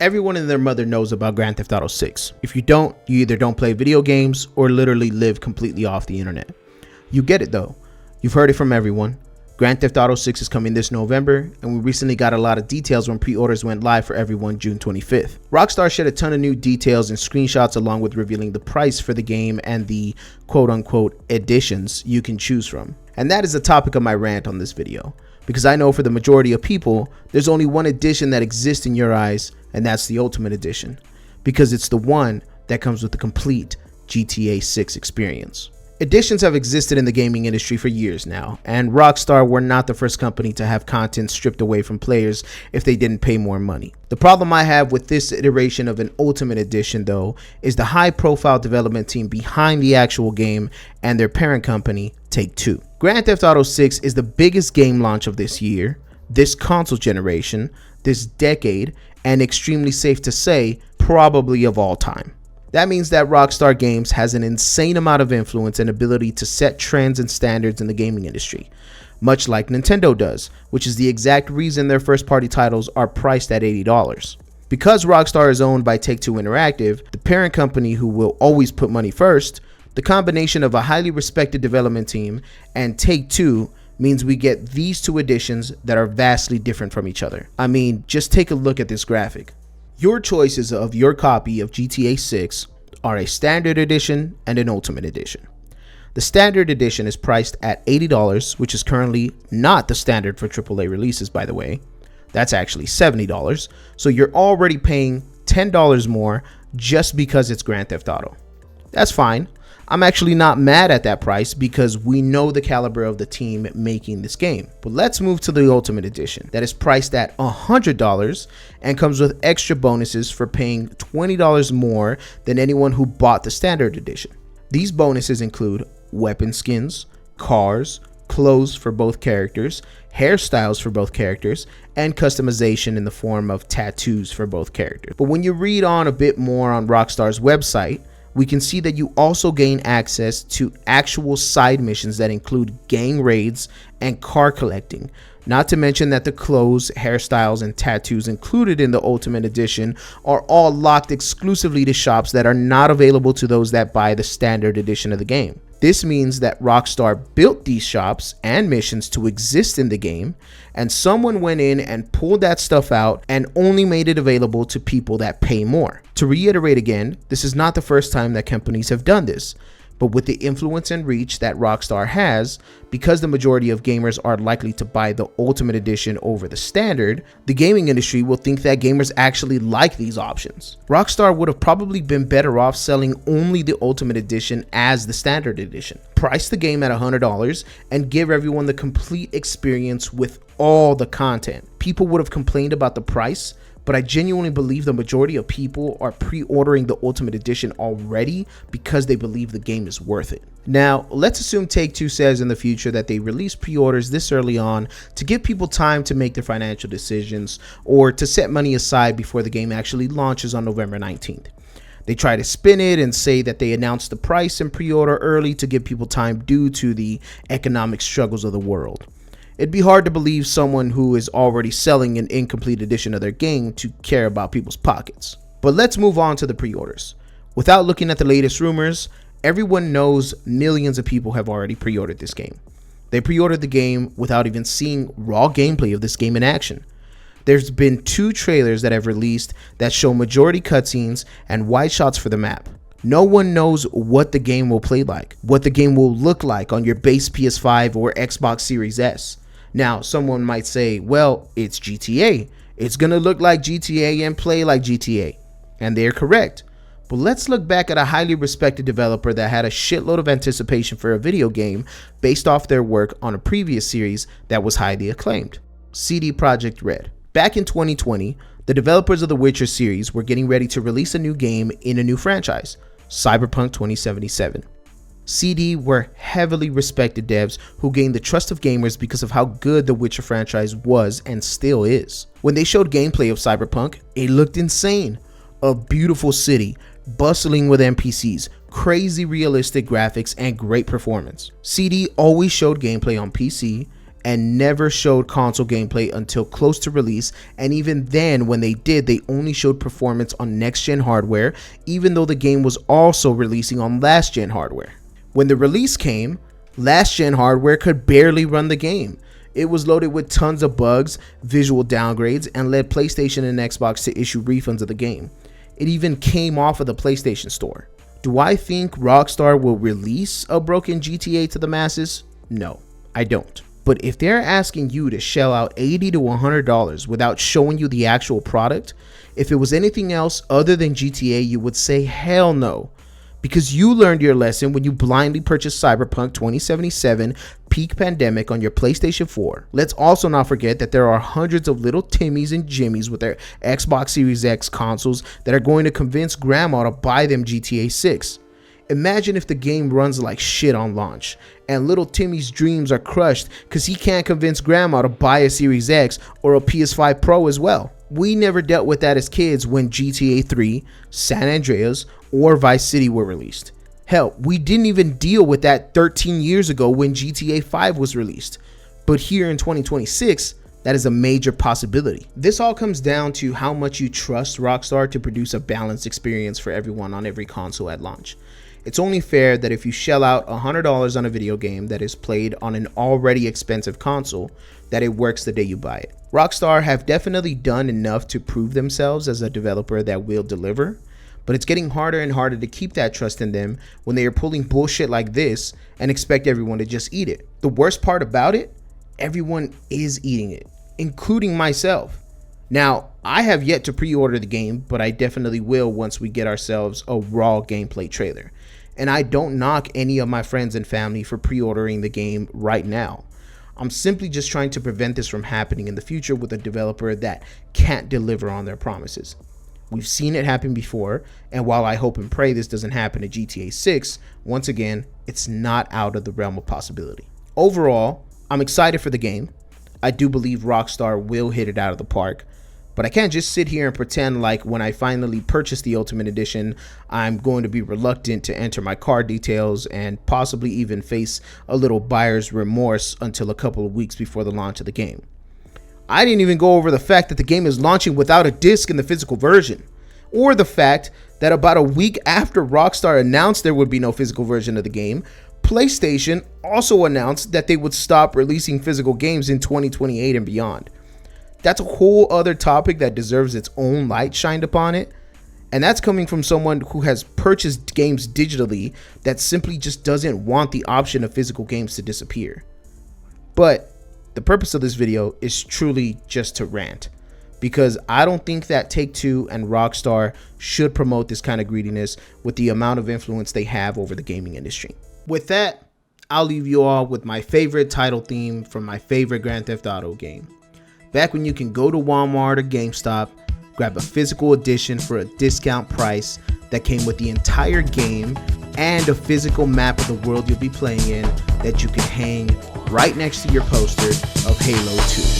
Everyone and their mother knows about Grand Theft Auto 6. If you don't, you either don't play video games or literally live completely off the internet. You get it though. You've heard it from everyone. Grand Theft Auto 6 is coming this November, and we recently got a lot of details when pre-orders went live for everyone June 25th. Rockstar shared a ton of new details and screenshots along with revealing the price for the game and the quote-unquote editions you can choose from. And that is the topic of my rant on this video, because I know for the majority of people, there's only one edition that exists in your eyes, and that's the Ultimate Edition, because it's the one that comes with the complete GTA 6 experience. Editions have existed in the gaming industry for years now, and Rockstar were not the first company to have content stripped away from players if they didn't pay more money. The problem I have with this iteration of an Ultimate Edition though is the high profile development team behind the actual game and their parent company, Take-Two. Grand Theft Auto 6 is the biggest game launch of this year, this console generation, this decade, and extremely safe to say, probably of all time. That means that Rockstar Games has an insane amount of influence and ability to set trends and standards in the gaming industry, much like Nintendo does, which is the exact reason their first party titles are priced at $80. Because Rockstar is owned by Take-Two Interactive, the parent company who will always put money first, the combination of a highly respected development team and Take-Two means we get these two editions that are vastly different from each other. I mean, just take a look at this graphic. Your choices of your copy of GTA 6 are a standard edition and an ultimate edition. The standard edition is priced at $80, which is currently not the standard for AAA releases, by the way. That's actually $70, so you're already paying $10 more just because it's Grand Theft Auto. That's fine. I'm actually not mad at that price because we know the caliber of the team making this game. But let's move to the Ultimate Edition that is priced at $100 and comes with extra bonuses for paying $20 more than anyone who bought the Standard Edition. These bonuses include weapon skins, cars, clothes for both characters, hairstyles for both characters, and customization in the form of tattoos for both characters. But when you read on a bit more on Rockstar's website, we can see that you also gain access to actual side missions that include gang raids and car collecting. Not to mention that the clothes, hairstyles, and tattoos included in the Ultimate Edition are all locked exclusively to shops that are not available to those that buy the Standard Edition of the game. This means that Rockstar built these shops and missions to exist in the game, and someone went in and pulled that stuff out and only made it available to people that pay more. To reiterate again, this is not the first time that companies have done this, but with the influence and reach that Rockstar has, because the majority of gamers are likely to buy the Ultimate Edition over the Standard, the gaming industry will think that gamers actually like these options. Rockstar would have probably been better off selling only the Ultimate Edition as the Standard Edition. Price the game at $100 and give everyone the complete experience with all the content. People would have complained about the price, but I genuinely believe the majority of people are pre-ordering the Ultimate Edition already because they believe the game is worth it. Now, let's assume Take-Two says in the future that they release pre-orders this early on to give people time to make their financial decisions or to set money aside before the game actually launches on November 19th. They try to spin it and say that they announced the price and pre-order early to give people time due to the economic struggles of the world. It'd be hard to believe someone who is already selling an incomplete edition of their game to care about people's pockets. But let's move on to the pre-orders. Without looking at the latest rumors, everyone knows millions of people have already pre-ordered this game. They pre-ordered the game without even seeing raw gameplay of this game in action. There's been 2 trailers that have released that show majority cutscenes and wide shots for the map. No one knows what the game will play like, what the game will look like on your base PS5 or Xbox Series S. Now, someone might say, well, it's GTA. It's going to look like GTA and play like GTA. And they're correct. But let's look back at a highly respected developer that had a shitload of anticipation for a video game based off their work on a previous series that was highly acclaimed. CD Projekt Red. Back in 2020, the developers of the Witcher series were getting ready to release a new game in a new franchise, Cyberpunk 2077. CD were heavily respected devs who gained the trust of gamers because of how good the Witcher franchise was and still is. When they showed gameplay of Cyberpunk, it looked insane. A beautiful city, bustling with NPCs, crazy realistic graphics, and great performance. CD always showed gameplay on PC, and never showed console gameplay until close to release, and even then when they did, they only showed performance on next-gen hardware, even though the game was also releasing on last-gen hardware. When the release came, last-gen hardware could barely run the game. It was loaded with tons of bugs, visual downgrades, and led PlayStation and Xbox to issue refunds of the game. It even came off of the PlayStation Store. Do I think Rockstar will release a broken GTA to the masses? No, I don't. But if they're asking you to shell out $80 to $100 without showing you the actual product, if it was anything else other than GTA, you would say hell no. Because you learned your lesson when you blindly purchased Cyberpunk 2077 peak pandemic on your PlayStation 4. Let's also not forget that there are hundreds of little Timmies and Jimmies with their Xbox Series X consoles that are going to convince grandma to buy them GTA 6. Imagine if the game runs like shit on launch, and little Timmy's dreams are crushed because he can't convince grandma to buy a Series X or a PS5 Pro as well. We never dealt with that as kids when GTA 3, San Andreas, or Vice City were released. Hell, we didn't even deal with that 13 years ago when GTA 5 was released. But here in 2026, that is a major possibility. This all comes down to how much you trust Rockstar to produce a balanced experience for everyone on every console at launch. It's only fair that if you shell out $100 on a video game that is played on an already expensive console, that it works the day you buy it. Rockstar have definitely done enough to prove themselves as a developer that will deliver, but it's getting harder and harder to keep that trust in them when they are pulling bullshit like this and expect everyone to just eat it. The worst part about it, everyone is eating it, including myself. Now, I have yet to pre-order the game, but I definitely will once we get ourselves a raw gameplay trailer. And I don't knock any of my friends and family for pre-ordering the game right now. I'm simply just trying to prevent this from happening in the future with a developer that can't deliver on their promises. We've seen it happen before, and while I hope and pray this doesn't happen to GTA 6, once again, it's not out of the realm of possibility. Overall, I'm excited for the game. I do believe Rockstar will hit it out of the park, but I can't just sit here and pretend like when I finally purchase the Ultimate Edition, I'm going to be reluctant to enter my card details and possibly even face a little buyer's remorse until a couple of weeks before the launch of the game. I didn't even go over the fact that the game is launching without a disc in the physical version, or the fact that about a week after Rockstar announced there would be no physical version of the game, PlayStation also announced that they would stop releasing physical games in 2028 and beyond. That's a whole other topic that deserves its own light shined upon it, and that's coming from someone who has purchased games digitally that simply just doesn't want the option of physical games to disappear. But the purpose of this video is truly just to rant, because I don't think that Take-Two and Rockstar should promote this kind of greediness with the amount of influence they have over the gaming industry. With that, I'll leave you all with my favorite title theme from my favorite Grand Theft Auto game. Back when you can go to Walmart or GameStop, grab a physical edition for a discount price that came with the entire game and a physical map of the world you'll be playing in that you can hang right next to your poster of Halo 2.